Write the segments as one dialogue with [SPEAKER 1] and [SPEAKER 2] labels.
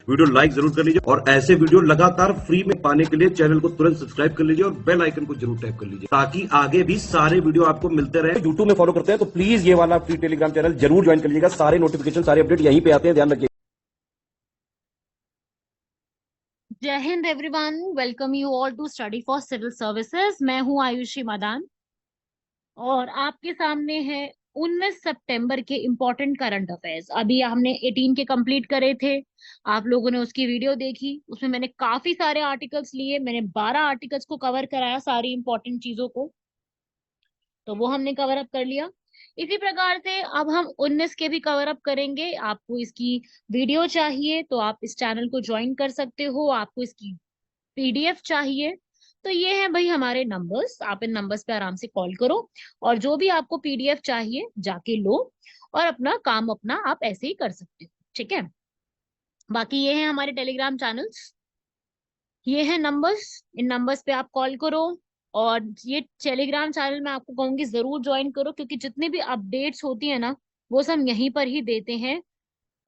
[SPEAKER 1] Video like जरूर कर लीजिए और ऐसे वीडियो लगातार फ्री में पाने के लिए चैनल को तुरंत सब्सक्राइब कर लीजिए और बेल आइकन को जरूर टैप कर लीजिए ताकि आगे भी सारे वीडियो आपको मिलते रहे। यूट्यूब में फॉलो करते हैं तो प्लीज ये वाला फ्री टेलीग्राम चैनल जरूर ज्वाइन कर लीजिएगा। सारे नोटिफिकेशन सारे अपडेट यहीं पे आते हैं, ध्यान रखिए।
[SPEAKER 2] जय हिंद everyone, welcome you all to study for civil services. मैं हूं आयुषी मदान और आपके सामने है 19 सितंबर के इम्पोर्टेंट करंट अफेयर्स। अभी हमने 18 के कंप्लीट करे थे, आप लोगों ने उसकी वीडियो देखी। उसमें मैंने काफी सारे आर्टिकल्स लिए, मैंने 12 आर्टिकल्स को कवर कराया, सारी इंपॉर्टेंट चीजों को, तो वो हमने कवर अप कर लिया। इसी प्रकार से अब हम 19 के भी कवर अप करेंगे। आपको इसकी वीडियो चाहिए तो आप इस चैनल को ज्वाइन कर सकते हो, आपको इसकी पीडीएफ चाहिए तो ये है भाई हमारे नंबर्स, आप इन नंबर्स पे आराम से कॉल करो और जो भी आपको पीडीएफ चाहिए जाके लो और अपना काम अपना आप ऐसे ही कर सकते हो, ठीक है। बाकी ये है हमारे टेलीग्राम चैनल्स, ये है नंबर्स, इन नंबर्स पे आप कॉल करो। और ये टेलीग्राम चैनल मैं आपको कहूंगी जरूर ज्वाइन करो, क्योंकि जितनी भी अपडेट्स होती है ना वो सब यहीं पर ही देते हैं।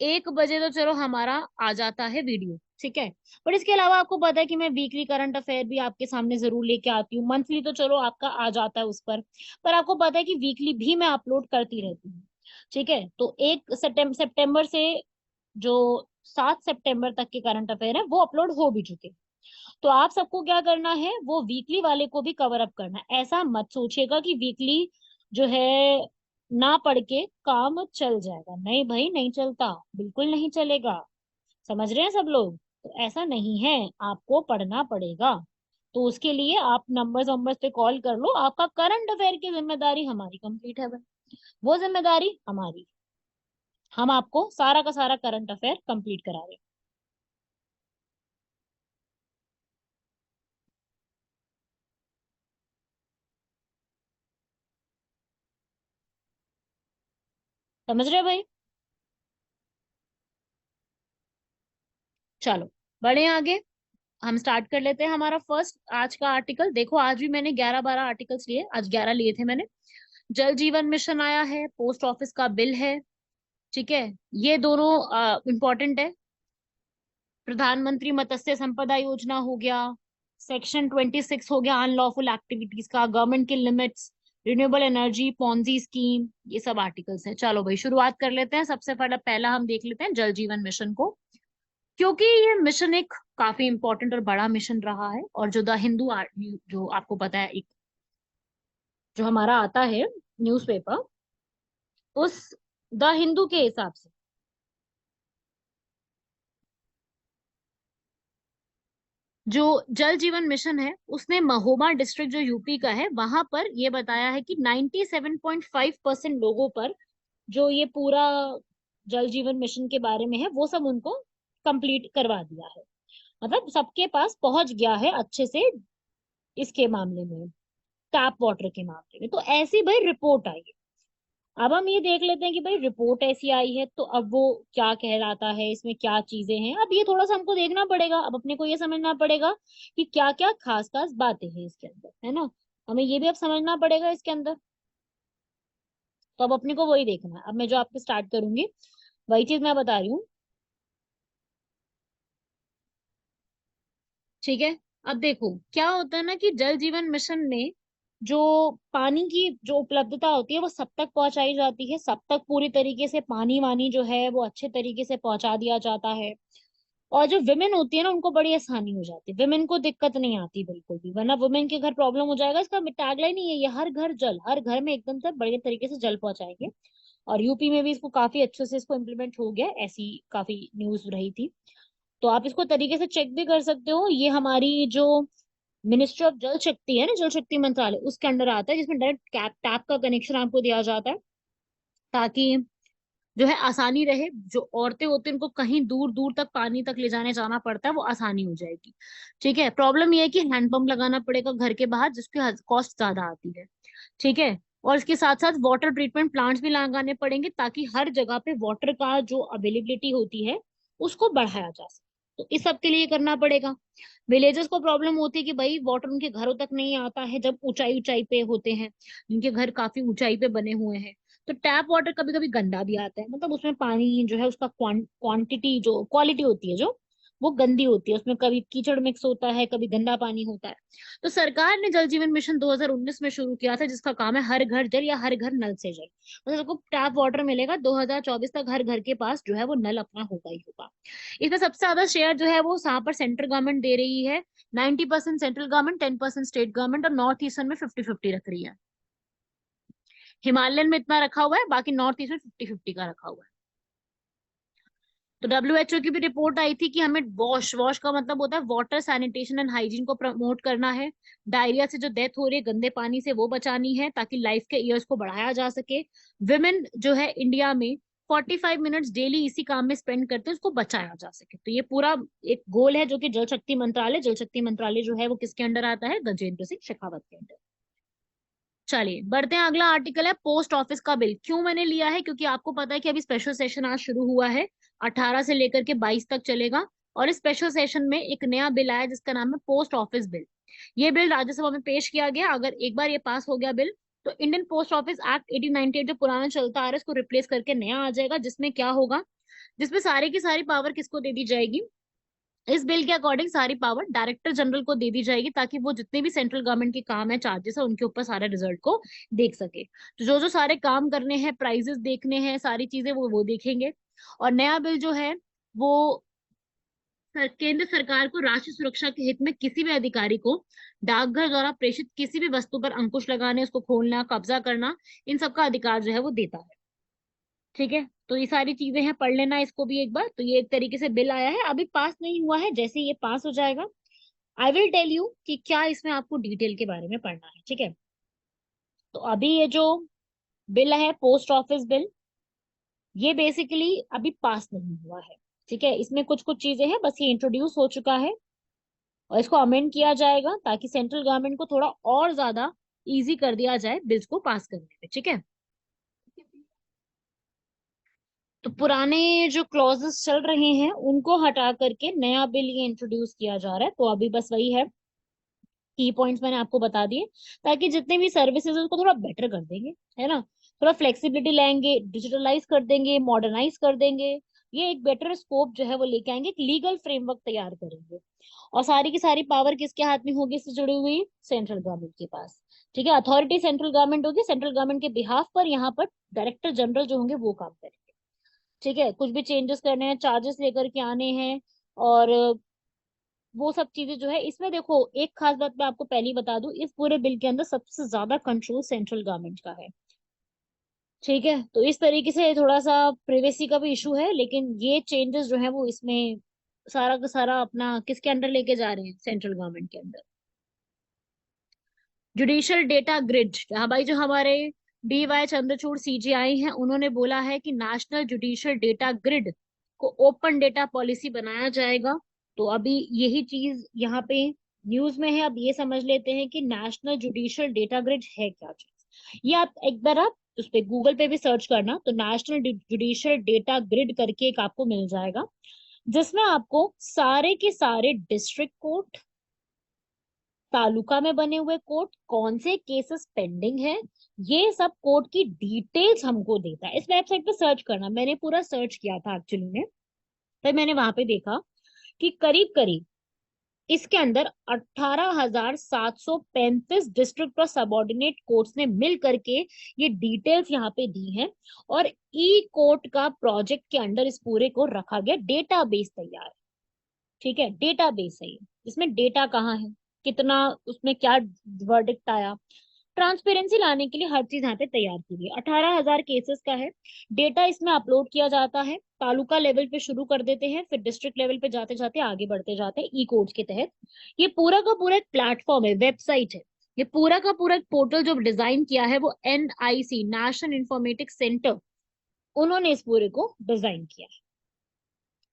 [SPEAKER 2] 1 बजे तो चलो हमारा आ जाता है वीडियो, ठीक है। बट इसके अलावा आपको पता है कि मैं वीकली करंट अफेयर भी आपके सामने जरूर लेके आती हूँ। मंथली तो चलो आपका आ जाता है उस पर आपको पता है कि वीकली भी मैं अपलोड करती रहती हूँ, ठीक है। तो 1 सितंबर से जो 7 सितंबर तक के करंट अफेयर है वो अपलोड हो भी चुके। तो आप सबको क्या करना है, वो वीकली वाले को भी कवर अप करना है। ऐसा मत सोचिएगा कि वीकली जो है ना पढ़ के काम चल जाएगा, नहीं भाई, नहीं चलता, बिल्कुल नहीं चलेगा। समझ रहे हैं सब लोग? तो ऐसा नहीं है, आपको पढ़ना पड़ेगा। तो उसके लिए आप नंबर्स वंबर्स पे कॉल कर लो। आपका करंट अफेयर की जिम्मेदारी हमारी कंप्लीट है भाई, वो जिम्मेदारी हमारी, हम आपको सारा का सारा करंट अफेयर कंप्लीट करा रहे हैं। समझ रहे हो भाई? चलो बढ़े आगे, हम स्टार्ट कर लेते हैं हमारा फर्स्ट आज का आर्टिकल। देखो आज भी मैंने 11-12 आर्टिकल्स लिए, आज 11 लिए थे मैंने। जल जीवन मिशन आया है, पोस्ट ऑफिस का बिल है, ठीक है। ये दोनों इंपॉर्टेंट है। प्रधानमंत्री मत्स्य संपदा योजना हो गया, सेक्शन 26 हो गया अनलॉफुल एक्टिविटीज का, गवर्नमेंट की limits, renewable energy, Ponzi scheme, ये सब आर्टिकल्स हैं। चलो भाई शुरुआत कर लेते हैं। सबसे पहला पहला हम देख लेते हैं जल जीवन मिशन को, क्योंकि ये मिशन एक काफी इंपॉर्टेंट और बड़ा मिशन रहा है। और जो द हिंदू जो आपको पता है, एक जो हमारा आता है न्यूज़पेपर, उस द हिंदू के हिसाब से जो जल जीवन मिशन है उसने महोबा डिस्ट्रिक्ट जो यूपी का है वहां पर ये बताया है कि 97.5% लोगों पर जो ये पूरा जल जीवन मिशन के बारे में है वो सब उनको कंप्लीट करवा दिया है। मतलब सबके पास पहुंच गया है अच्छे से इसके मामले में, टैप वाटर के मामले में। तो ऐसी भाई रिपोर्ट आई है। अब हम ये देख लेते हैं कि भाई रिपोर्ट ऐसी आई है तो अब वो क्या कहलाता है, इसमें क्या चीजें हैं। अब ये थोड़ा सा हमको देखना पड़ेगा, अब अपने को ये समझना पड़ेगा कि क्या क्या खास खास बातें हैं इसके अंदर, है ना। हमें ये भी अब समझना पड़ेगा इसके अंदर। तो अब अपने को वही देखना है। अब मैं जो आपको स्टार्ट करूंगी वही चीज मैं बता रही हूँ, ठीक है। अब देखो क्या होता है ना कि जल जीवन मिशन में जो पानी की जो उपलब्धता होती है वो सब तक पहुंचाई जाती है, सब तक पूरी तरीके से पानी वानी जो है वो अच्छे तरीके से पहुंचा दिया जाता है। और जो विमेन होती है ना उनको बड़ी आसानी हो जाती है, विमेन को दिक्कत नहीं आती बिल्कुल भी, वरना वुमेन के घर प्रॉब्लम हो जाएगा। इसका टैगलाइन ही है ये, हर घर जल, हर घर में एकदम से बड़े तरीके से जल पहुंचाएंगे। और यूपी में भी इसको काफी अच्छे से इसको इम्प्लीमेंट हो गया, ऐसी काफी न्यूज रही थी। तो आप इसको तरीके से चेक भी कर सकते हो। ये हमारी जो मिनिस्ट्री ऑफ जल शक्ति है ना, जल शक्ति मंत्रालय, उसके अंडर आता है, जिसमें डायरेक्ट टैप का कनेक्शन आपको दिया जाता है, ताकि जो है आसानी रहे। जो औरतें होती हैं उनको कहीं दूर दूर तक पानी तक ले जाने जाना पड़ता है, वो आसानी हो जाएगी, ठीक है। प्रॉब्लम ये है कि हैंडपंप लगाना पड़ेगा घर के बाहर, जिसकी कॉस्ट ज्यादा आती है, ठीक है। और इसके साथ साथ वाटर ट्रीटमेंट प्लांट्स भी लगाने पड़ेंगे, ताकि हर जगह पे वाटर का जो अवेलेबिलिटी होती है उसको बढ़ाया जा सके। तो इस सब के लिए करना पड़ेगा। विलेजेस को प्रॉब्लम होती है कि भाई वाटर उनके घरों तक नहीं आता है, जब ऊंचाई ऊंचाई पे होते हैं, जिनके घर काफी ऊंचाई पे बने हुए हैं। तो टैप वाटर कभी कभी गंदा भी आता है, मतलब उसमें पानी जो है उसका क्वांटिटी जो क्वालिटी होती है जो वो गंदी होती है, उसमें कभी कीचड़ मिक्स होता है, कभी गंदा पानी होता है। तो सरकार ने जल जीवन मिशन 2019 में शुरू किया था, जिसका काम है हर घर जल या हर घर नल से जल। मतलब सबको टैप वाटर मिलेगा, 2024 तक हर घर के पास जो है वो नल अपना होगा ही होगा। इसमें सबसे ज्यादा शेयर जो है वो यहाँ पर सेंट्रल गवर्नमेंट दे रही है, 90% सेंट्रल गवर्नमेंट, 10% स्टेट गवर्नमेंट, और नॉर्थ ईस्टर्न में 50-50 रख रही है। हिमालयन में इतना रखा हुआ है, बाकी नॉर्थ ईस्ट में 50-50 का रखा हुआ है। तो डब्ल्यूएचओ की भी रिपोर्ट आई थी कि हमें वॉश वॉश का मतलब होता है वाटर सैनिटेशन एंड हाइजीन को प्रमोट करना है। डायरिया से जो डेथ हो रही है गंदे पानी से, वो बचानी है ताकि लाइफ के ईयर्स को बढ़ाया जा सके। विमेन जो है इंडिया में 45 मिनट्स डेली इसी काम में स्पेंड करते हैं, उसको बचाया जा सके। तो ये पूरा एक गोल है जो कि जल शक्ति मंत्रालय जो है वो किसके अंडर आता है, गजेंद्र सिंह शेखावत के अंडर। चलिए बढ़ते हैं, अगला आर्टिकल है पोस्ट ऑफिस का बिल। क्यों मैंने लिया है, क्योंकि आपको पता है कि अभी स्पेशल सेशन आज शुरू हुआ है, 18 से लेकर के 22 तक चलेगा। और इस स्पेशल सेशन में एक नया बिल आया जिसका नाम है पोस्ट ऑफिस बिल। ये बिल राज्यसभा में पेश किया गया, अगर एक बार ये पास हो गया बिल, तो इंडियन पोस्ट ऑफिस एक्ट 1898 जो पुराना चलता आ रहा है इसको रिप्लेस करके नया आ जाएगा, जिसमें क्या होगा, जिसमें सारी की सारी पावर किसको दे दी जाएगी, इस बिल के अकॉर्डिंग सारी पावर डायरेक्टर जनरल को दे दी जाएगी, ताकि वो जितने भी सेंट्रल गवर्नमेंट के काम है, चार्जेस है, उनके ऊपर सारे रिजल्ट को देख सके। तो जो जो सारे काम करने हैं, प्राइजेस देखने हैं, सारी चीजें वो देखेंगे। और नया बिल जो है वो केंद्र सरकार को राष्ट्रीय सुरक्षा के हित में किसी भी अधिकारी को डाकघर द्वारा प्रेषित किसी भी वस्तु पर अंकुश लगाने, उसको खोलना, कब्जा करना, इन सबका अधिकार जो है वो देता है। ठीक है, तो ये सारी चीजें हैं, पढ़ लेना इसको भी एक बार। तो ये एक तरीके से बिल आया है, अभी पास नहीं हुआ है, जैसे ये पास हो जाएगा आई विल टेल यू कि क्या इसमें आपको डिटेल के बारे में पढ़ना है। ठीक है, तो अभी ये जो बिल है पोस्ट ऑफिस बिल, ये बेसिकली अभी पास नहीं हुआ है। ठीक है, इसमें कुछ कुछ चीजें हैं, बस ये इंट्रोड्यूस हो चुका है और इसको अमेंड किया जाएगा ताकि सेंट्रल गवर्नमेंट को थोड़ा और ज्यादा इजी कर दिया जाए बिल्स को पास करने में। ठीक है, तो पुराने जो क्लॉजेस चल रहे हैं उनको हटा करके नया बिल ये इंट्रोड्यूस किया जा रहा है। तो अभी बस वही है, की पॉइंट्स मैंने आपको बता दिए, ताकि जितने भी सर्विसेज उसको थोड़ा बेटर कर देंगे, है ना, थोड़ा फ्लेक्सिबिलिटी लाएंगे, डिजिटलाइज कर देंगे, मॉडर्नाइज कर देंगे। ये एक बेटर स्कोप जो है वो लेके आएंगे, एक लीगल फ्रेमवर्क तैयार करेंगे। और सारी की सारी पावर किसके हाथ में होगी इससे जुड़ी हुई, सेंट्रल गवर्नमेंट के पास। ठीक है, अथॉरिटी सेंट्रल गवर्नमेंट होगी, सेंट्रल गवर्नमेंट के बिहाफ पर यहाँ पर डायरेक्टर जनरल जो होंगे वो काम करेंगे। ठीक है, कुछ भी चेंजेस करने हैं, चार्जेस लेकर के आने हैं, और वो सब चीजें जो है इसमें, देखो एक खास बात मैं आपको पहले ही बता दूं, इस पूरे बिल के अंदर सबसे ज्यादा कंट्रोल सेंट्रल गवर्नमेंट का है। ठीक है, तो इस तरीके से थोड़ा सा प्रिवेसी का भी इशू है, लेकिन ये चेंजेस जो है वो इसमें सारा का सारा अपना किसके अंडर लेके जा रहे हैं, सेंट्रल गवर्नमेंट के अंदर। जुडिशियल डेटा ग्रिड, हाँ भाई, जो हमारे DY चंद्रचूड़ CGI हैं, उन्होंने बोला है कि नेशनल जुडिशियल डेटा ग्रिड को ओपन डेटा पॉलिसी बनाया जाएगा। तो अभी यही चीज यहाँ पे न्यूज में है, अब ये समझ लेते हैं कि नेशनल जुडिशियल डेटा ग्रिड है क्या चीज। ये आप एक बार आप उस पे गूगल पे भी सर्च करना, तो नेशनल जुडिशियल डेटा ग्रिड करके एक आपको मिल जाएगा, जिसमें आपको सारे के सारे डिस्ट्रिक्ट कोर्ट, तालुका में बने हुए कोर्ट, कौन से केसेस पेंडिंग है, ये सब कोर्ट की डिटेल्स हमको देता है। इस वेबसाइट पे सर्च करना, मैंने पूरा सर्च किया था एक्चुअली में, तो मैंने वहां पे देखा कि करीब करीब इसके अंदर 18,735 डिस्ट्रिक्ट और सबऑर्डिनेट कोर्ट्स ने मिल करके ये डिटेल्स यहाँ पे दी हैं। और ई कोर्ट का प्रोजेक्ट के अंडर इस पूरे को रखा गया, डेटाबेस तैयार है। ठीक है, डेटाबेस है ये, इसमें डेटा कहाँ है, कितना, उसमें क्या वर्डिक्ट आया, ट्रांसपेरेंसी लाने के लिए हर चीज यहाँ पे तैयार की गई है। 18,000 केसेस का है डेटा, इसमें अपलोड किया जाता है। तालुका लेवल पे शुरू कर देते हैं, फिर डिस्ट्रिक्ट लेवल पे जाते जाते आगे बढ़ते जाते हैं ई कोड्स के तहत। ये पूरा का पूरा एक प्लेटफॉर्म है, वेबसाइट है। ये पूरा का पूरा एक पोर्टल जो डिजाइन किया है वो NIC, नेशनल इंफॉर्मेटिक्स सेंटर, उन्होंने इस पूरे को डिजाइन किया है।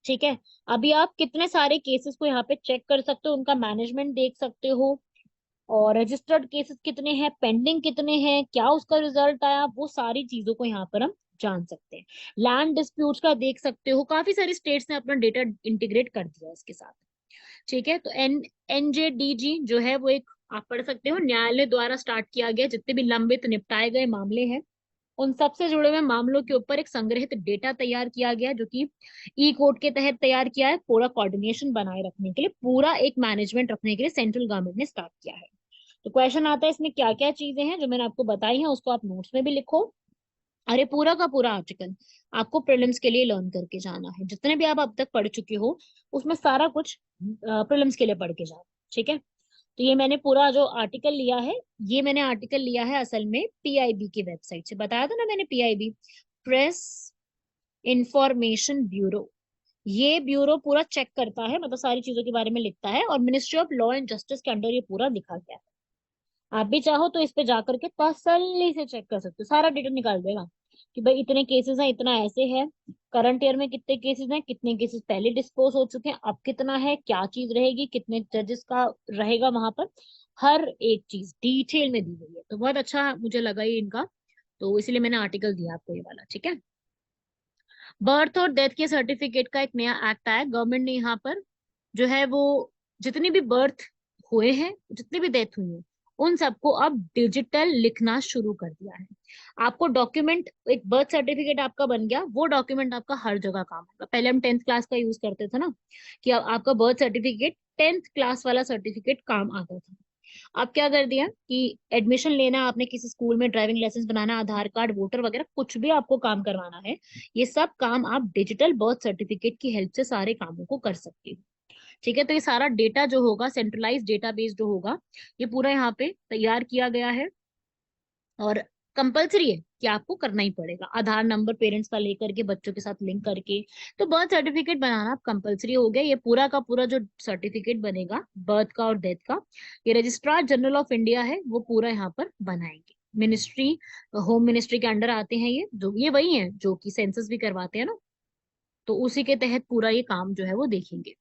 [SPEAKER 2] ठीक है, अभी आप कितने सारे केसेस को यहाँ पे चेक कर सकते हो, उनका मैनेजमेंट देख सकते हो, और रजिस्टर्ड केसेस कितने हैं, पेंडिंग कितने हैं, क्या उसका रिजल्ट आया, वो सारी चीजों को यहाँ पर हम जान सकते हैं। लैंड डिस्प्यूट्स का देख सकते हो, काफी सारी स्टेट्स ने अपना डेटा इंटीग्रेट कर दिया इसके साथ। ठीक है, तो NJDG जो है वो एक आप पढ़ सकते हो, न्यायालय द्वारा स्टार्ट किया गया जितने भी लंबित निपटाए गए मामले हैं, उन सबसे जुड़े हुए मामलों के ऊपर एक संग्रहित डेटा तैयार किया गया, जो कि ई कोड के तहत तैयार किया है। पूरा कोऑर्डिनेशन बनाए रखने के लिए, पूरा एक मैनेजमेंट रखने के लिए सेंट्रल गवर्नमेंट ने स्टार्ट किया है। तो क्वेश्चन आता है इसमें क्या क्या चीजें हैं जो मैंने आपको बताई हैं, उसको आप नोट्स में भी लिखो। अरे पूरा का पूरा आर्टिकल आपको प्रीलिम्स के लिए लर्न करके जाना है। जितने भी आप अब तक पढ़ चुके हो उसमें सारा कुछ प्रीलिम्स के लिए पढ़ के जाना, ठीक है। तो ये मैंने पूरा जो आर्टिकल लिया है, ये मैंने आर्टिकल लिया है असल में पीआईबी की वेबसाइट से। बताया था ना मैंने, पीआईबी, प्रेस इंफॉर्मेशन ब्यूरो। ये ब्यूरो पूरा चेक करता है, मतलब सारी चीजों के बारे में लिखता है, और ministry of law and justice के अंडर ये पूरा लिखा गया है। आप भी चाहो तो इस पे जाकर के तसल्ली से चेक कर सकते हो, सारा डेटा निकाल देगा कि भाई इतने केसेस हैं, इतना ऐसे है, करंट ईयर में कितने केसेस हैं, कितने केसेस पहले डिस्पोज हो चुके हैं, अब कितना है, क्या चीज रहेगी, कितने जजेस का रहेगा वहां पर, हर एक चीज डिटेल में दी गई है। तो बहुत अच्छा मुझे लगा ये इनका, तो इसलिए मैंने आर्टिकल दिया आपको ये वाला, ठीक है। बर्थ और डेथ के सर्टिफिकेट का एक नया एक्ट आया गवर्नमेंट ने, यहाँ पर जो है वो जितनी भी बर्थ हुए हैं, जितनी भी डेथ हुई है, उन सबको अब डिजिटल लिखना शुरू कर दिया है। आपको डॉक्यूमेंट, एक बर्थ सर्टिफिकेट आपका बन गया, वो डॉक्यूमेंट आपका हर जगह काम आएगा। पहले हम 10th क्लास का यूज करते थे ना, कि आपका बर्थ सर्टिफिकेट 10th क्लास वाला सर्टिफिकेट काम आता था। अब क्या कर दिया कि एडमिशन लेना, आपने किसी स्कूल में ड्राइविंग लाइसेंस बनाना, आधार कार्ड, वोटर वगैरह कुछ भी आपको काम करवाना है, ये सब काम आप डिजिटल बर्थ सर्टिफिकेट की हेल्प से सारे कामों को कर सकते हो, ठीक है। तो ये सारा डेटा जो होगा, सेंट्रलाइज डेटाबेस जो होगा, ये पूरा यहाँ पे तैयार किया गया है। और कंपलसरी है कि आपको करना ही पड़ेगा, आधार नंबर पेरेंट्स का लेकर के बच्चों के साथ लिंक करके। तो बर्थ सर्टिफिकेट बनाना कंपलसरी हो गया। ये पूरा का पूरा जो सर्टिफिकेट बनेगा बर्थ का और डेथ का, ये रजिस्ट्रार जनरल ऑफ इंडिया है वो पूरा यहाँ पर बनाएंगे। मिनिस्ट्री, होम मिनिस्ट्री के अंडर आते हैं ये, जो ये वही है जो कि सेंसस भी करवाते हैं ना, तो उसी के तहत पूरा ये काम जो है वो देखेंगे,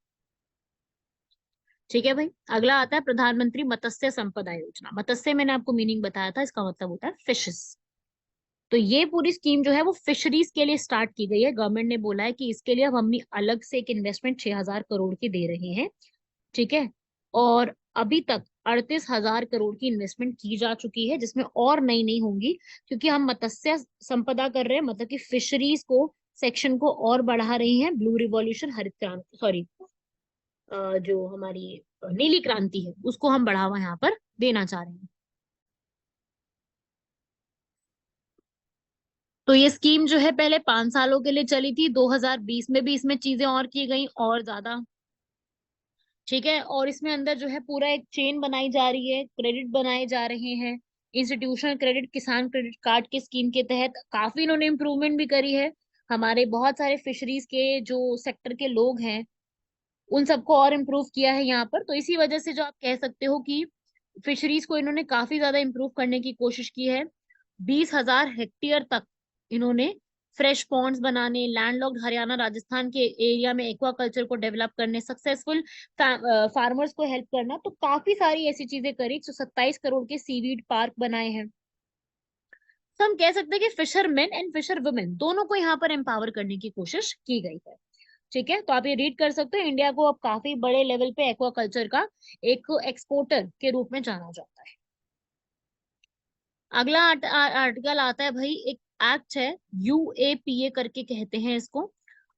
[SPEAKER 2] ठीक है भाई। अगला आता है प्रधानमंत्री मत्स्य संपदा योजना। मत्स्य मैंने आपको मीनिंग बताया था, इसका मतलब होता है फिशेस। तो ये पूरी स्कीम जो है वो फिशरीज के लिए स्टार्ट की गई है। गवर्नमेंट ने बोला है कि इसके लिए हम अपनी अलग से एक इन्वेस्टमेंट 6,000 करोड़ की दे रहे हैं, ठीक है। और अभी तक 38,000 करोड़ की इन्वेस्टमेंट की जा चुकी है, जिसमें और नई नहीं होंगी, क्योंकि हम मत्स्य संपदा कर रहे हैं, मतलब कि फिशरीज को, सेक्शन को और बढ़ा रही हैं। ब्लू रिवॉल्यूशन, हरित क्रांति, सॉरी, जो हमारी नीली क्रांति है, उसको हम बढ़ावा यहाँ पर देना चाह रहे हैं। तो ये स्कीम जो है पहले 5 सालों के लिए चली थी, 2020 में भी इसमें चीजें और की गई और ज्यादा, ठीक है। और इसमें अंदर जो है पूरा एक चेन बनाई जा रही है, क्रेडिट बनाए जा रहे हैं, इंस्टीट्यूशनल क्रेडिट, किसान क्रेडिट कार्ड के स्कीम के तहत काफी इन्होंने इम्प्रूवमेंट भी करी है। हमारे बहुत सारे फिशरीज के जो सेक्टर के लोग हैं, उन सबको और इम्प्रूव किया है यहाँ पर। तो इसी वजह से जो आप कह सकते हो कि फिशरीज को इन्होंने काफी ज्यादा इम्प्रूव करने की कोशिश की है। 20,000 हेक्टेयर तक इन्होंने फ्रेश पॉन्ड्स बनाने, लैंडलॉक्ड हरियाणा राजस्थान के एरिया में एक्वा कल्चर को डेवलप करने, सक्सेसफुल फार्मर्स को हेल्प करना, तो काफी सारी ऐसी चीजें करी। 127 करोड़ के सीवीड पार्क बनाए हैं। तो हम कह सकते हैं कि fisherman and fisherwomen दोनों को यहाँ पर एम्पावर करने की कोशिश की गई है, ठीक है। तो आप ये रीड कर सकते हो, इंडिया को अब काफी बड़े लेवल पे एक्वाकल्चर का एक एक्सपोर्टर के रूप में जाना जाता है। अगला आर्टिकल आता है भाई, एक एक्ट है, यूएपीए करके कहते हैं इसको,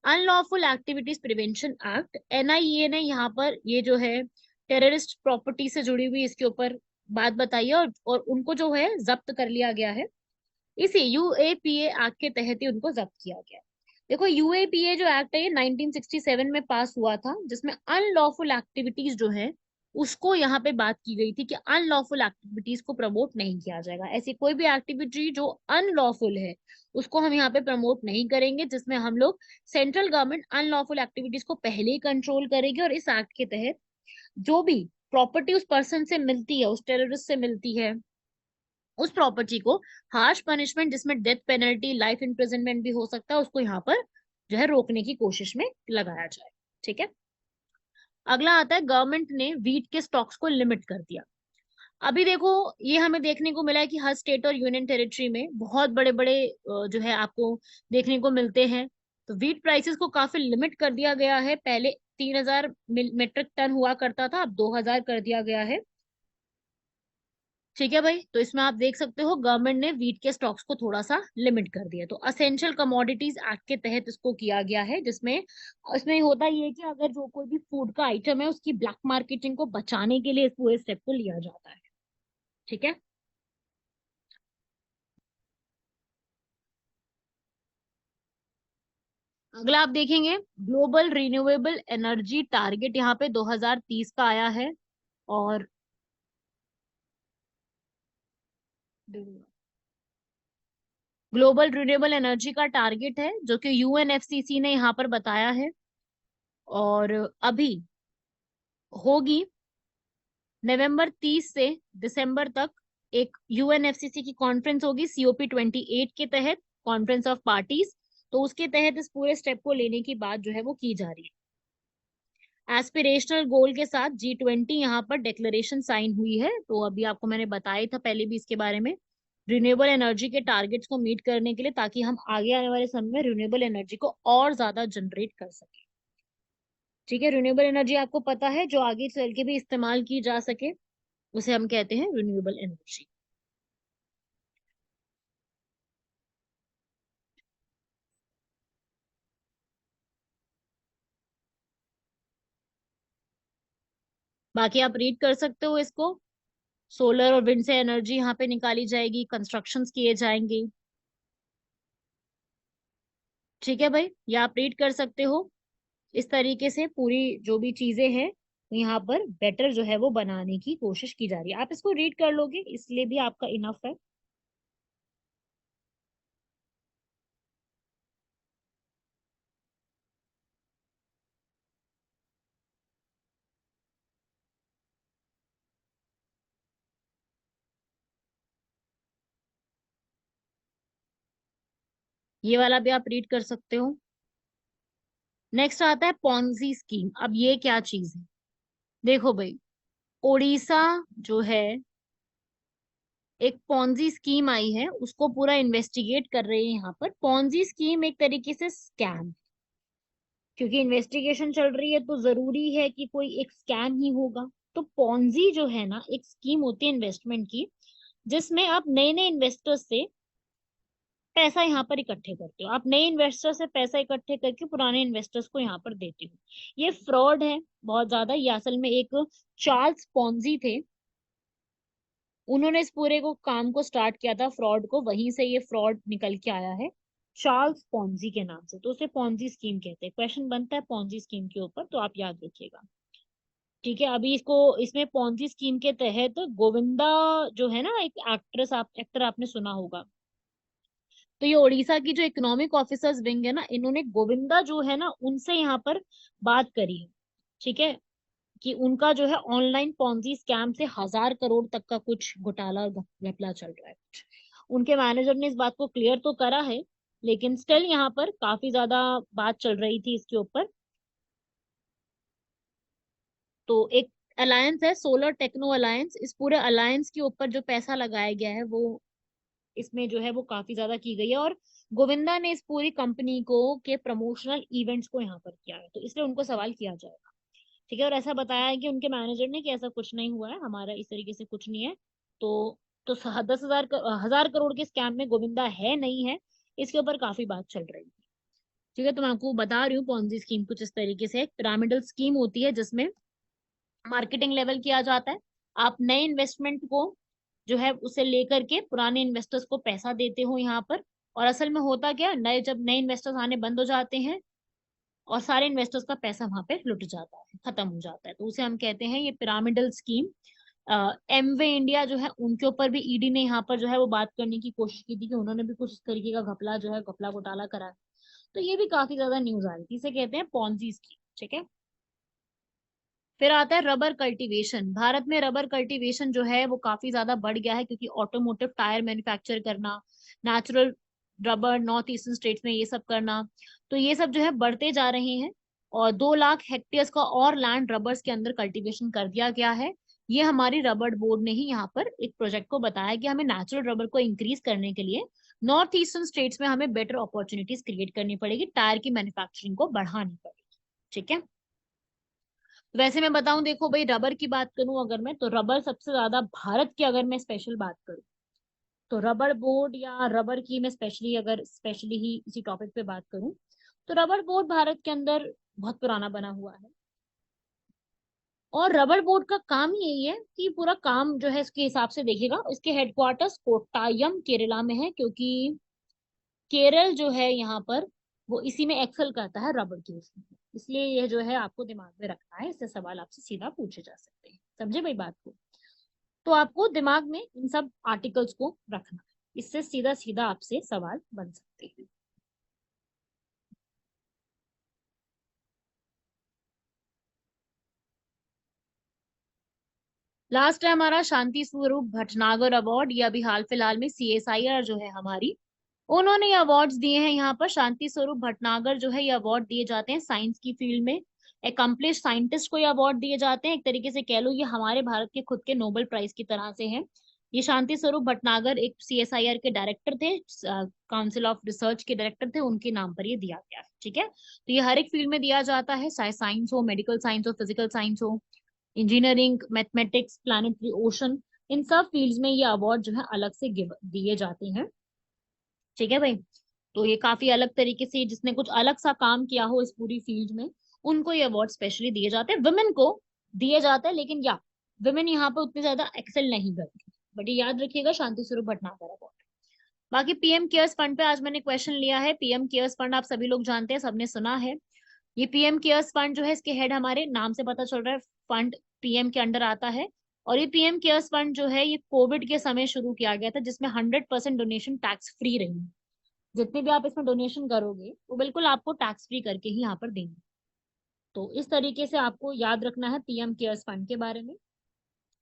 [SPEAKER 2] unlawful activities prevention act. NIA ने यहाँ पर ये जो है टेररिस्ट प्रॉपर्टी से जुड़ी हुई इसके ऊपर बात बताई है, और उनको जो है जब्त कर लिया गया है। इसी यूएपीए एक्ट के तहत ही उनको जब्त किया गया। देखो यूएपीए जो एक्ट है ये 1967 में पास हुआ था, जिसमें अनलॉफुल एक्टिविटीज जो है उसको यहाँ पे बात की गई थी कि अनलॉफुल एक्टिविटीज को प्रमोट नहीं किया जाएगा। ऐसी कोई भी एक्टिविटी जो अनलॉफुल है उसको हम यहाँ पे प्रमोट नहीं करेंगे, जिसमें हम लोग, सेंट्रल गवर्नमेंट अनलॉफुल एक्टिविटीज को पहले ही कंट्रोल करेगी। और इस एक्ट के तहत जो भी प्रॉपर्टी उस पर्सन से मिलती है, उस टेररिस्ट से मिलती है, उस प्रॉपर्टी को हार्श पनिशमेंट, जिसमें डेथ पेनल्टी, लाइफ इम्प्रिजनमेंट भी हो सकता है, उसको यहाँ पर जो है रोकने की कोशिश में लगाया जाए, ठीक है। अगला आता है, गवर्नमेंट ने वीट के स्टॉक्स को लिमिट कर दिया। अभी देखो, ये हमें देखने को मिला है कि हर स्टेट और यूनियन टेरिटरी में बहुत बड़े बड़े जो है आपको देखने को मिलते हैं। तो वीट प्राइसेस को काफी लिमिट कर दिया गया है। पहले 3,000 मेट्रिक टन हुआ करता था, अब 2,000 कर दिया गया है। ठीक है भाई, तो इसमें आप देख सकते हो गवर्नमेंट ने वीट के स्टॉक्स को थोड़ा सा लिमिट कर दिया। तो असेंशियल कमोडिटीज एक्ट के तहत इसको किया गया है, जिसमें इसमें होता ये है कि अगर जो कोई भी फूड का आइटम है उसकी ब्लैक मार्केटिंग को बचाने के लिए इस पूरे स्टेप को लिया जाता है। ठीक है। अगला आप देखेंगे ग्लोबल रिन्यूएबल एनर्जी टारगेट यहाँ पे 2030 का आया है। और ग्लोबल रिन्यूएबल एनर्जी का टारगेट है जो कि यूएनएफसीसी ने यहाँ पर बताया है। और अभी होगी नवंबर 30 से दिसंबर तक एक यूएनएफसीसी की कॉन्फ्रेंस होगी COP28 के तहत, कॉन्फ्रेंस ऑफ पार्टीज। तो उसके तहत इस पूरे स्टेप को लेने की बात जो है वो की जा रही है। एस्पिरेशनल गोल के साथ G20 यहाँ पर डिक्लेरेशन साइन हुई है। तो अभी आपको मैंने बताया था पहले भी इसके बारे में, रिन्यूएबल एनर्जी के टारगेट्स को मीट करने के लिए, ताकि हम आगे आने वाले समय में रिन्यूएबल एनर्जी को और ज्यादा जनरेट कर सके। ठीक है, रिन्यूएबल एनर्जी आपको पता है जो आगे चल के भी इस्तेमाल की जा सके, उसे हम कहते हैं रिन्यूएबल एनर्जी। बाकी आप रीड कर सकते हो इसको। सोलर और विंड से एनर्जी यहाँ पे निकाली जाएगी, कंस्ट्रक्शंस किए जाएंगे। ठीक है भाई, ये आप रीड कर सकते हो। इस तरीके से पूरी जो भी चीजें हैं यहाँ पर बेटर जो है वो बनाने की कोशिश की जा रही है। आप इसको रीड कर लोगे इसलिए भी आपका इनफ है। ये वाला भी आप रीड कर सकते हो। नेक्स्ट आता है पॉन्जी स्कीम। अब ये क्या चीज है? देखो भाई, ओडिशा जो है एक पॉन्जी स्कीम आई है, उसको पूरा इन्वेस्टिगेट कर रहे हैं यहाँ पर। पॉन्जी स्कीम एक तरीके से स्कैम, क्योंकि इन्वेस्टिगेशन चल रही है तो जरूरी है कि कोई एक स्कैम ही होगा। तो पॉन्जी जो है ना, एक स्कीम होती है इन्वेस्टमेंट की, जिसमें आप नए नए इन्वेस्टर्स से पैसा यहाँ पर इकट्ठे करते हो। आप नए इन्वेस्टर से पैसा इकट्ठे करके पुराने इन्वेस्टर्स को यहाँ पर देते हो। ये फ्रॉड है बहुत ज्यादा। ये असल में एक चार्ल्स पॉन्जी थे, उन्होंने इस पूरे को काम को स्टार्ट किया था, फ्रॉड को, वहीं से ये फ्रॉड निकल के आया है चार्ल्स पॉन्जी के नाम से। तो उसे पॉन्जी स्कीम कहते हैं। क्वेश्चन बनता है पॉन्जी स्कीम के ऊपर, तो आप याद रखिएगा। ठीक है, अभी इसको, इसमें पॉन्जी स्कीम के तहत गोविंदा जो है ना, एक एक्ट्रेस, आप एक्टर आपने सुना होगा। तो ये उड़ीसा की जो इकोनॉमिक ऑफिसर्स विंग है ना, इन्होंने गोविंदा जो है ना उनसे यहाँ पर बात करी है। ठीक है, कि उनका जो है ऑनलाइन पॉन्जी स्कैम से 1000 करोड़ तक का कुछ घोटाला और घपला चल रहा है कुछ। उनके मैनेजर ने इस बात को क्लियर तो करा है, लेकिन स्टिल यहाँ पर काफी ज्यादा बात चल रही थी इसके ऊपर। तो एक अलायंस है, सोलर टेक्नो अलायंस। इस पूरे अलायंस के ऊपर जो पैसा लगाया गया है वो, इसमें जो है वो काफी ज्यादा की गई है। और गोविंदा ने इस पूरी कंपनी को के प्रमोशनल इवेंट्स को यहाँ पर किया है, तो इसलिए उनको सवाल किया जाएगा। ठीक है, और ऐसा बताया है कि उनके मैनेजर ने कि ऐसा कुछ नहीं हुआ है, हमारा इस तरीके से कुछ नहीं है। तो 10,000 के स्कैम में गोविंदा है नहीं है, इसके ऊपर काफी बात चल रही है। ठीक है, तो मैं आपको बता रही हूँ पॉन्जी स्कीम कुछ इस तरीके से एक पिरामिडल स्कीम होती है, जिसमें मार्केटिंग लेवल किया जाता है। आप नए इन्वेस्टमेंट को जो है उसे लेकर के पुराने इन्वेस्टर्स को पैसा देते हो यहाँ पर। और असल में होता क्या, नए जब नए इन्वेस्टर्स आने बंद हो जाते हैं और सारे इन्वेस्टर्स का पैसा वहां पे लुट जाता है, खत्म हो जाता है, तो उसे हम कहते हैं ये पिरामिडल स्कीम। एमवे इंडिया जो है उनके ऊपर भी ईडी ने यहाँ पर जो है वो बात करने की कोशिश की थी कि उन्होंने भी कुछ इस तरीके का घपला जो है घपला घोटाला करा है। तो ये भी काफी ज्यादा न्यूज आ रही थी, इसे कहते हैं पॉन्जी स्कीम। ठीक है, फिर आता है रबर कल्टीवेशन। भारत में रबर कल्टीवेशन जो है वो काफी ज्यादा बढ़ गया है, क्योंकि ऑटोमोटिव टायर मैन्युफैक्चर करना, natural rubber north eastern states में ये सब करना, तो ये सब जो है बढ़ते जा रहे हैं। और 2 लाख हेक्टेयर्स का और लैंड रबर्स के अंदर कल्टीवेशन कर दिया गया है। ये हमारी रबर बोर्ड ने ही यहाँ पर एक प्रोजेक्ट को बताया कि हमें नेचुरल रबर को इंक्रीज करने के लिए नॉर्थ ईस्टर्न स्टेट्स में हमें बेटर अपॉर्चुनिटीज क्रिएट करनी पड़ेगी, टायर की मैन्युफैक्चरिंग को बढ़ानी पड़ेगी। ठीक है, वैसे मैं बताऊं, देखो भाई, रबर की बात करूं अगर मैं, तो रबर सबसे ज्यादा भारत की अगर मैं स्पेशल बात करूं, तो रबर बोर्ड या रबर की मैं स्पेशली, अगर स्पेशली ही इसी टॉपिक पे बात करूं, तो रबर बोर्ड भारत के अंदर बहुत पुराना बना हुआ है। और रबर बोर्ड का काम ही यही है कि पूरा काम जो है इसके हिसाब से देखिएगा, इसके हेडक्वार्टर्स कोट्टायम केरला में है, क्योंकि केरल जो है यहाँ पर वो इसी में एक्सेल करता है रबर के उसमें। इसलिए ये जो है आपको दिमाग में रखना है, इससे सवाल आपसे सीधा पूछे जा सकते हैं। समझे भाई बात को? तो आपको दिमाग में इन सब आर्टिकल्स को रखना है, इससे सीधा सीधा आपसे सवाल बन सकते हैं। लास्ट है हमारा शांति स्वरूप भटनागर अवार्ड। ये अभी हाल फिलहाल में CSIR जो है हमारी, उन्होंने ये अवार्ड्स दिए हैं। यहाँ पर शांति स्वरूप भटनागर जो है, ये अवार्ड दिए जाते हैं साइंस की फील्ड में एकम्प्लिश साइंटिस्ट को ये अवार्ड दिए जाते हैं। एक तरीके से कह लो ये हमारे भारत के खुद के नोबेल प्राइज की तरह से है। ये शांति स्वरूप भटनागर एक CSIR के डायरेक्टर थे, काउंसिल ऑफ रिसर्च के डायरेक्टर थे, उनके नाम पर ये दिया गया है। ठीक है, तो ये हर एक फील्ड में दिया जाता है, चाहे साइंस हो, मेडिकल साइंस हो, फिजिकल साइंस हो, इंजीनियरिंग, मैथमेटिक्स, प्लानिटरी, ओशन, इन सब फील्ड्स में ये अवार्ड जो है अलग से दिए जाते हैं। ठीक है भाई, तो ये काफी अलग तरीके से, जिसने कुछ अलग सा काम किया हो इस पूरी फील्ड में, उनको ये अवार्ड स्पेशली दिए जाते हैं। वुमेन को दिए जाते हैं, लेकिन या वुमेन यहाँ पे उतनी ज्यादा एक्सेल नहीं करती। बट ये याद रखिएगा, शांति स्वरूप भटनागर अवार्ड। बाकी PM केयर्स फंड पे आज मैंने क्वेश्चन लिया है। PM केयर्स फंड आप सभी लोग जानते हैं, सबने सुना है। ये PM केयर्स फंड जो है, इसके हेड हमारे नाम से पता चल रहा है, फंड PM के अंडर आता है। और ये PM केयर्स फंड जो है, ये कोविड के समय शुरू किया गया था, जिसमें 100% डोनेशन टैक्स फ्री रही। जितने भी आप इसमें डोनेशन करोगे वो बिल्कुल आपको टैक्स फ्री करके ही यहाँ पर देंगे। तो इस तरीके से आपको याद रखना है PM केयर्स फंड के बारे में।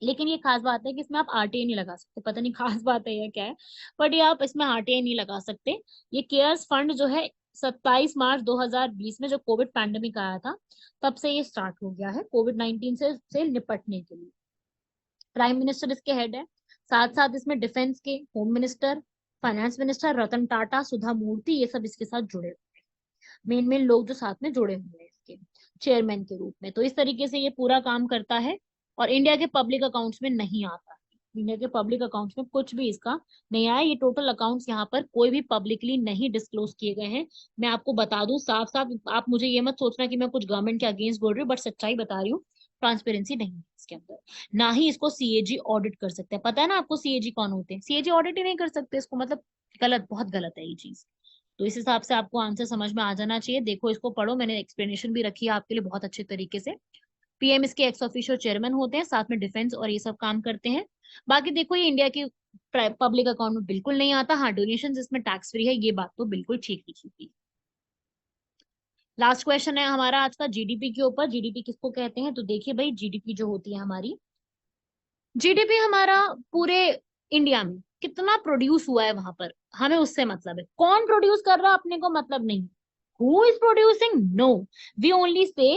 [SPEAKER 2] लेकिन ये खास बात है कि इसमें आप RTI नहीं लगा सकते, पता नहीं खास बात है या क्या है, बट ये आप इसमें RTI नहीं लगा सकते। ये केयर्स फंड जो है 27 मार्च 2020 में जो कोविड पैंडेमिक आया था, तब से ये स्टार्ट हो गया है कोविड-19 से निपटने के लिए। प्राइम मिनिस्टर इसके हेड है। साथ साथ इसमें डिफेंस के home minister, finance minister Ratan Tata, सुधा मूर्ति, ये सब इसके साथ जुड़े हुए हैं। मेन मेन लोग जो साथ में जुड़े हुए हैं इसके चेयरमैन के रूप में। तो इस तरीके से ये पूरा काम करता है, और इंडिया के पब्लिक अकाउंट्स में नहीं आता। इंडिया के पब्लिक अकाउंट्स में कुछ भी इसका नहीं आया। ये टोटल अकाउंट्स यहाँ पर कोई भी पब्लिकली नहीं डिस्क्लोज किए गए हैं। मैं आपको बता दूं साफ साफ, आप मुझे ये मत सोचना कि मैं कुछ गवर्नमेंट के अगेंस्ट बोल रही हूँ, बट सच्चाई बता रही हूँ। ट्रांसपेरेंसी नहीं है इसके अंदर। ना ही इसको CAG ऑडिट कर सकते हैं। पता है ना आपको CAG कौन होते हैं? CAG ऑडिट ही नहीं कर सकते इसको, मतलब गलत, बहुत गलत है ये चीज। तो इस हिसाब से आपको आंसर समझ में आ जाना चाहिए। देखो इसको पढ़ो, मैंने एक्सप्लेनेशन भी रखी है आपके लिए बहुत अच्छे तरीके से। PM इसके एक्स ऑफिशियो चेयरमैन होते हैं, साथ में डिफेंस और ये सब काम करते हैं। बाकी देखो, ये इंडिया के पब्लिक अकाउंट में बिल्कुल नहीं आता। हाँ, डोनेशन इसमें टैक्स फ्री है, ये बात तो बिल्कुल ठीक लिखी थी। लास्ट क्वेश्चन है हमारा आज का GDP के ऊपर। GDP किसको कहते हैं? तो देखिए भाई, GDP जो होती है हमारी, GDP हमारा पूरे इंडिया में कितना प्रोड्यूस हुआ है वहां पर, हमें उससे मतलब है। कौन प्रोड्यूस कर रहा है अपने को मतलब नहीं। Who is producing? No, we only see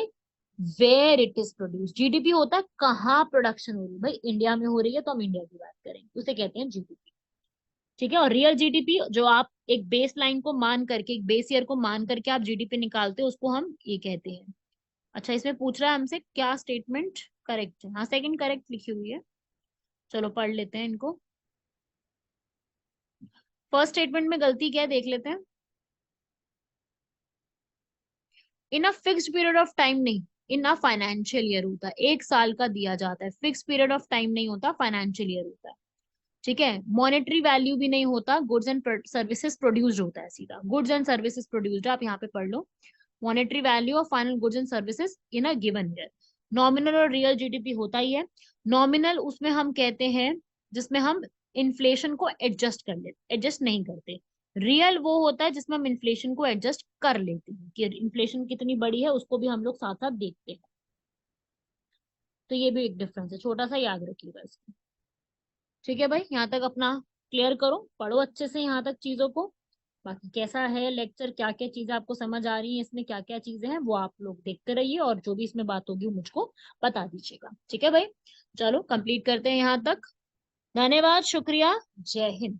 [SPEAKER 2] where it is produce. GDP होता है कहाँ प्रोडक्शन हो रही है। भाई इंडिया में हो रही है तो हम इंडिया की बात करेंगे, उसे कहते हैं GDP। ठीक है, और रियल GDP जो आप एक बेस लाइन को मान करके, एक बेस ईयर को मान करके आप GDP निकालते हो, उसको हम ये कहते हैं। अच्छा, इसमें पूछ रहा है हमसे क्या स्टेटमेंट करेक्ट है। हाँ, सेकंड करेक्ट लिखी हुई है। चलो पढ़ लेते हैं इनको। फर्स्ट स्टेटमेंट में गलती क्या है देख लेते हैं। In a fixed period of time नहीं, इन अ फाइनेंशियल ईयर होता है, एक साल का दिया जाता है। फिक्स पीरियड ऑफ टाइम नहीं होता, फाइनेंशियल ईयर होता है। ठीक है, मॉनेटरी वैल्यू भी नहीं होता, गुड्स एंड सर्विसेज प्रोड्यूस्ड होता है सीधा। गुड्स एंड सर्विसेज प्रोड्यूस्ड, आप यहाँ पे पढ़ लो। Monetary value of final goods and services in a given year. Nominal और रियल GDP होता ही है। नॉमिनल उसमें हम कहते हैं जिसमें हम इन्फ्लेशन को एडजस्ट कर लेते, एडजस्ट नहीं करते। रियल वो होता है जिसमें हम इन्फ्लेशन को एडजस्ट कर लेते हैं, कि इन्फ्लेशन कितनी बड़ी है उसको भी हम लोग साथ साथ देखते हैं। तो ये भी एक डिफरेंस है, छोटा सा याद रखिएगा इसको। ठीक है भाई, यहाँ तक अपना क्लियर करो, पढ़ो अच्छे से यहाँ तक चीजों को। बाकी कैसा है लेक्चर, क्या क्या चीजें आपको समझ आ रही हैं, इसमें क्या क्या चीजें हैं, वो आप लोग देखते रहिए, और जो भी इसमें बात होगी वो मुझको बता दीजिएगा। ठीक है भाई, चलो कंप्लीट करते हैं यहाँ तक। धन्यवाद, शुक्रिया, जय हिंद।